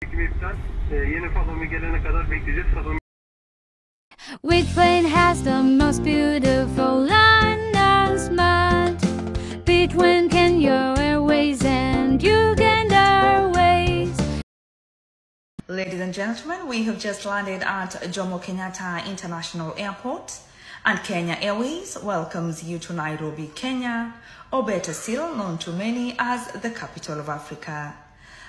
Which plane has the most beautiful announcement between Kenya Airways and Uganda Airways? Ladies and gentlemen, we have just landed at Jomo Kenyatta International Airport, and Kenya Airways welcomes you to Nairobi, Kenya, or better still known to many as the capital of Africa.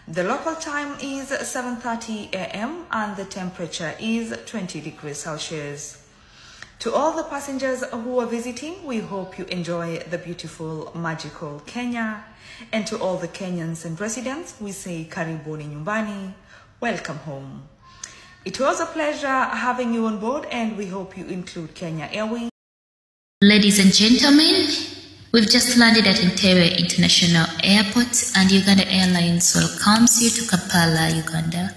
The local time is 7:30 a.m. and the temperature is 20 degrees Celsius. To all the passengers who are visiting, we hope you enjoy the beautiful, magical Kenya. And to all the Kenyans and residents, we say Karibuni Nyumbani, welcome home. It was a pleasure having you on board, and we hope you include Kenya Airways. Ladies and gentlemen, we've just landed at Entebbe International Airport, and Uganda Airlines welcomes you to Kampala, Uganda.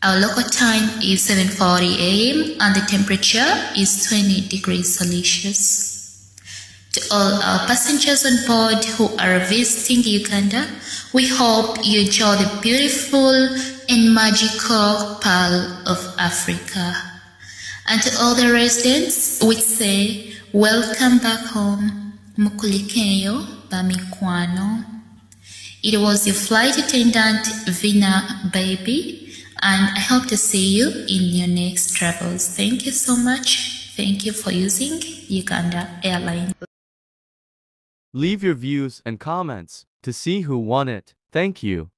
Our local time is 7:40 a.m. and the temperature is 20 degrees Celsius. To all our passengers on board who are visiting Uganda, we hope you enjoy the beautiful and magical Pearl of Africa. And to all the residents, we say, welcome back home. Mukulikeyo Bamikwano. It was your flight attendant, Vina Baby, and I hope to see you in your next travels. Thank you so much. Thank you for using Uganda Airlines. Leave your views and comments to see who won it. Thank you.